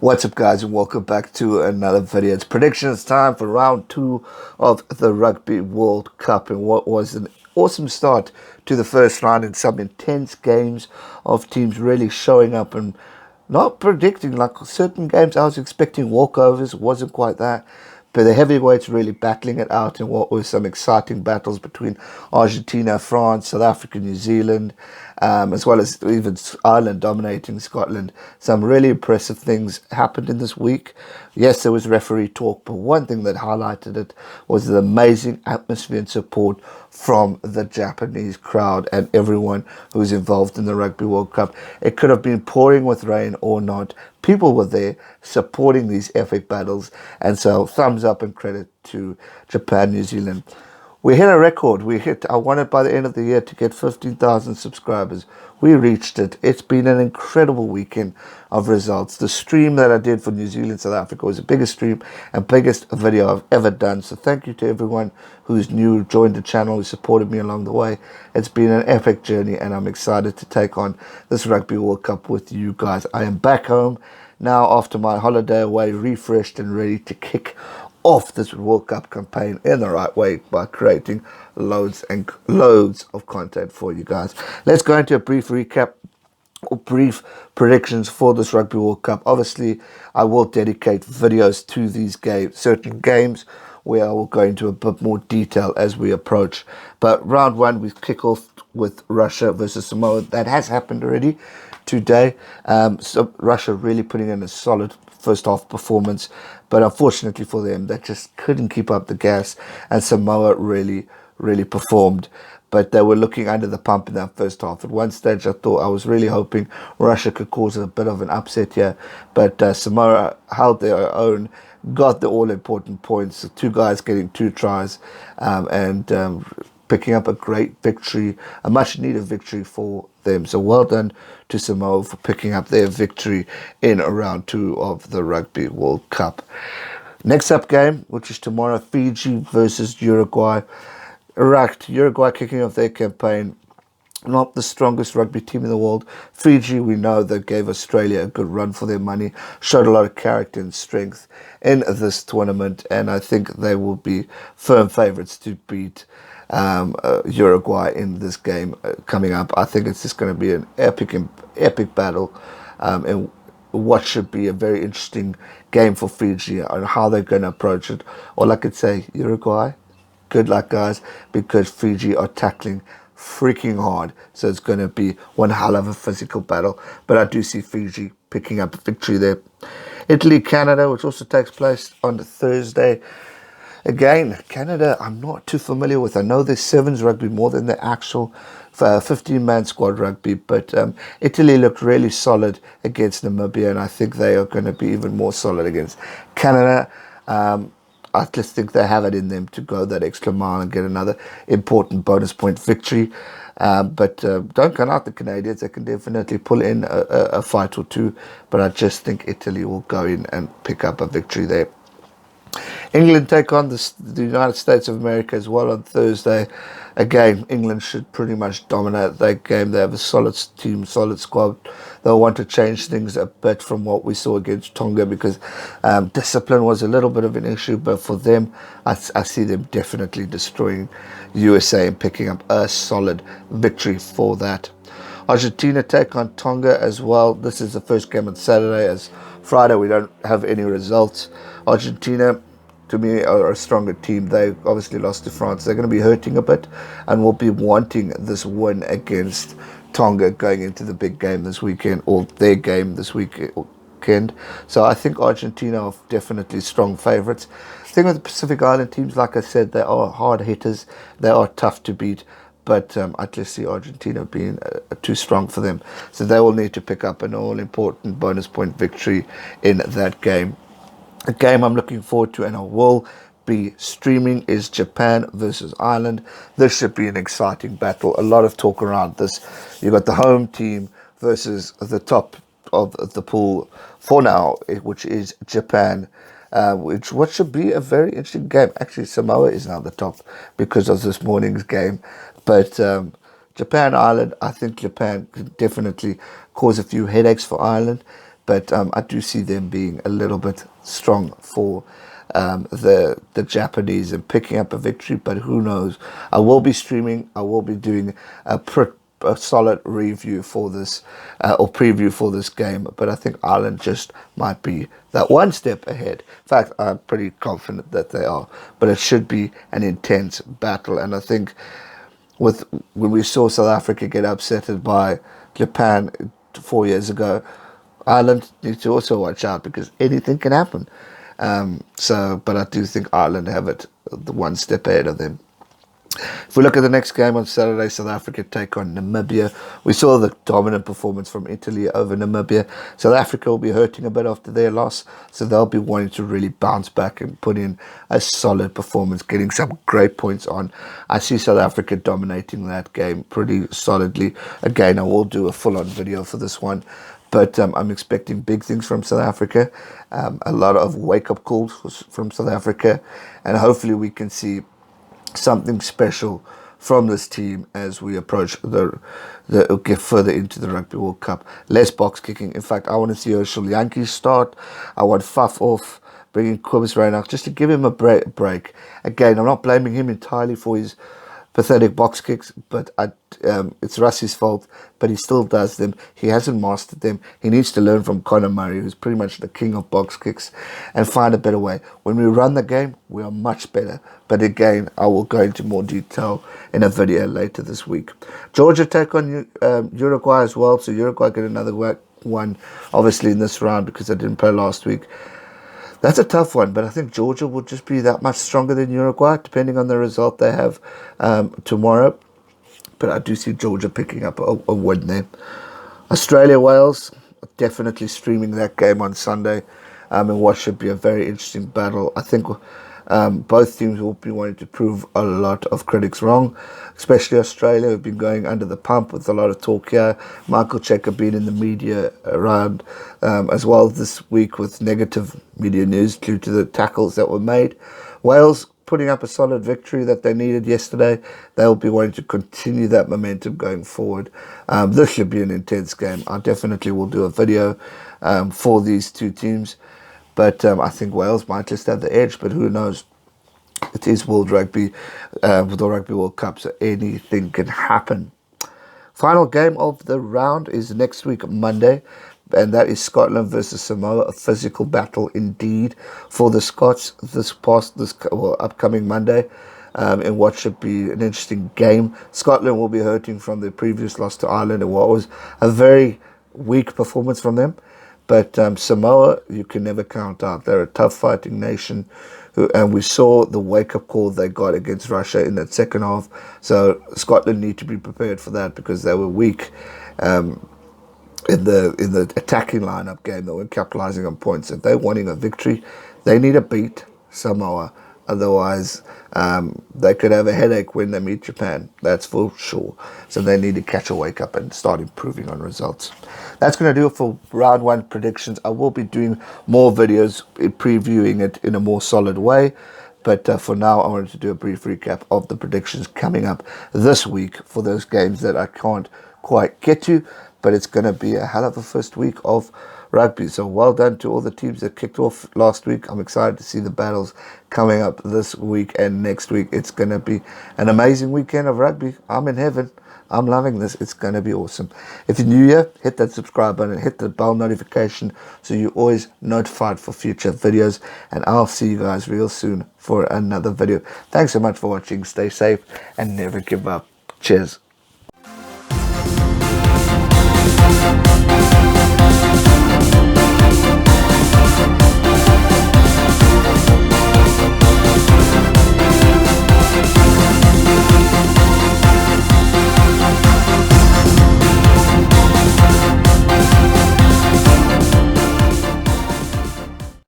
What's up, guys, and welcome back to another video. It's predictions time for round 2 of the Rugby World Cup, and what was an awesome start to the first round in some intense games of teams really showing up and not predicting. Like certain games I was expecting walkovers, wasn't quite that, but the heavyweights really battling it out in what was some exciting battles between Argentina, France, South Africa, New Zealand, as well as even Ireland dominating Scotland. Some really impressive things happened in this week. Yes, there was referee talk, but one thing that highlighted it was the amazing atmosphere and support from the Japanese crowd and everyone who's involved in the Rugby World Cup. It could have been pouring with rain or not. People were there supporting these epic battles, and so thumbs up and credit to Japan, New Zealand. We hit a record. I wanted by the end of the year to get 15,000 subscribers. We reached it. It's been an incredible weekend of results. The stream that I did for New Zealand, South Africa was the biggest stream and biggest video I've ever done. So thank you to everyone who's new, joined the channel, who supported me along the way. It's been an epic journey, and I'm excited to take on this Rugby World Cup with you guys. I am back home now after my holiday away, refreshed and ready to kick off this World Cup campaign in the right way by creating loads and loads of content for you guys. Let's go into a brief recap or brief predictions for this Rugby World Cup. Obviously, I will dedicate videos to these games, certain games where I will go into a bit more detail as we approach. But round 1, we kick off with Russia versus Samoa. That has happened already today. So Russia really putting in a solid first half performance, but unfortunately for them, they just couldn't keep up the gas, and Samoa really performed, but they were looking under the pump in that first half. At one stage I was really hoping Russia could cause a bit of an upset here, but Samoa held their own, got the all-important points, the two guys getting 2 tries, and picking up a great victory, a much-needed victory for them. So well done to Samoa for picking up their victory in round 2 of the Rugby World Cup. Next up game, which is tomorrow, Fiji versus Uruguay. Uruguay kicking off their campaign. Not the strongest rugby team in the world. Fiji, we know they gave Australia a good run for their money, showed a lot of character and strength in this tournament, and I think they will be firm favourites to beat Uruguay in this game coming up. I think it's just going to be an epic battle, and what should be a very interesting game for Fiji and how they're going to approach it. All I could say, Uruguay, good luck, guys, because Fiji are tackling freaking hard, so it's going to be one hell of a physical battle, but I do see Fiji picking up a victory there. Italy, Canada, which also takes place on Thursday. Again, Canada, I'm not too familiar with. I know there's sevens rugby more than the actual 15-man squad rugby, but Italy looked really solid against Namibia, and I think they are going to be even more solid against Canada. I just think they have it in them to go that extra mile and get another important bonus point victory. But don't count out the Canadians. They can definitely pull in a fight or two, but I just think Italy will go in and pick up a victory there. England take on the United States of America as well on Thursday. Again, England should pretty much dominate that game. They have a solid team, solid squad. They'll want to change things a bit from what we saw against Tonga, because discipline was a little bit of an issue. But for them, I see them definitely destroying USA and picking up a solid victory for that. Argentina take on Tonga as well. This is the first game on Saturday, as Friday we don't have any results. Argentina, to me, are a stronger team. They obviously lost to France. They're going to be hurting a bit and will be wanting this win against Tonga going into the big game this weekend, or their game this weekend. So I think Argentina are definitely strong favourites. The thing with the Pacific Island teams, like I said, they are hard hitters. They are tough to beat. But I just see Argentina being too strong for them. So they will need to pick up an all-important bonus point victory in that game. A game I'm looking forward to, and I will be streaming, is Japan versus Ireland. This should be an exciting battle. A lot of talk around this. You've got the home team versus the top of the pool for now, which is Japan. What should be a very interesting game. Actually, Samoa is now the top because of this morning's game. But Japan, Ireland, I think Japan could definitely cause a few headaches for Ireland. but I do see them being a little bit strong for the Japanese and picking up a victory, but who knows. I will be streaming. I will be doing a solid review for this or preview for this game, but I think Ireland just might be that one step ahead. In fact, I'm pretty confident that they are, but it should be an intense battle. And I think when we saw South Africa get upsetted by Japan 4 years ago, Ireland needs to also watch out because anything can happen. But I do think Ireland have it the one step ahead of them. If we look at the next game on Saturday, South Africa take on Namibia. We saw the dominant performance from Italy over Namibia. South Africa will be hurting a bit after their loss, so they'll be wanting to really bounce back and put in a solid performance, getting some great points on. I see South Africa dominating that game pretty solidly. Again, I will do a full-on video for this one, but I'm expecting big things from South Africa, a lot of wake-up calls from South Africa, and hopefully we can see something special from this team as we approach get further into the Rugby World Cup. Less box kicking. In fact, I want to see Herschel Yankees start. I want Faf off, bringing Cobus Reinach just to give him a break. Again, I'm not blaming him entirely for his pathetic box kicks, but it's Russ's fault, but he still does them. He hasn't mastered them. He needs to learn from Conor Murray, who's pretty much the king of box kicks, and find a better way. When we run the game, we are much better. But again, I will go into more detail in a video later this week. Georgia take on Uruguay as well, so Uruguay get another one, obviously, in this round because they didn't play last week. That's a tough one, but I think Georgia will just be that much stronger than Uruguay, depending on the result they have tomorrow. But I do see Georgia picking up a win there. Australia-Wales, definitely streaming that game on Sunday, and what should be a very interesting battle. I think both teams will be wanting to prove a lot of critics wrong, especially Australia, who've been going under the pump with a lot of talk here. Michael Cheika being in the media around as well this week with negative media news due to the tackles that were made. Wales putting up a solid victory that they needed yesterday. They'll be wanting to continue that momentum going forward. This should be an intense game. I definitely will do a video for these two teams. But I think Wales might just have the edge, but who knows? It is World Rugby, with the Rugby World Cup, so anything can happen. Final game of the round is next week, Monday, and that is Scotland versus Samoa, a physical battle indeed for the Scots upcoming Monday, in what should be an interesting game. Scotland will be hurting from their previous loss to Ireland and what was a very weak performance from them. But Samoa, you can never count out. They're a tough fighting nation. And we saw the wake-up call they got against Russia in that second half. So Scotland need to be prepared for that because they were weak in the attacking lineup game. They weren't capitalizing on points. If they're wanting a victory, they need to beat Samoa. Otherwise, they could have a headache when they meet Japan. That's for sure. So they need to catch a wake up and start improving on results. That's going to do it for round one predictions. I will be doing more videos previewing it in a more solid way. But for now, I wanted to do a brief recap of the predictions coming up this week for those games that I can't quite get to. But it's going to be a hell of a first week of rugby. So well done to all the teams that kicked off last week. I'm excited to see the battles coming up this week and next week. It's going to be an amazing weekend of rugby. I'm in heaven. I'm loving this. It's going to be awesome. If you're new here, hit that subscribe button and hit the bell notification so you're always notified for future videos. And I'll see you guys real soon for another video. Thanks so much for watching. Stay safe and never give up. Cheers.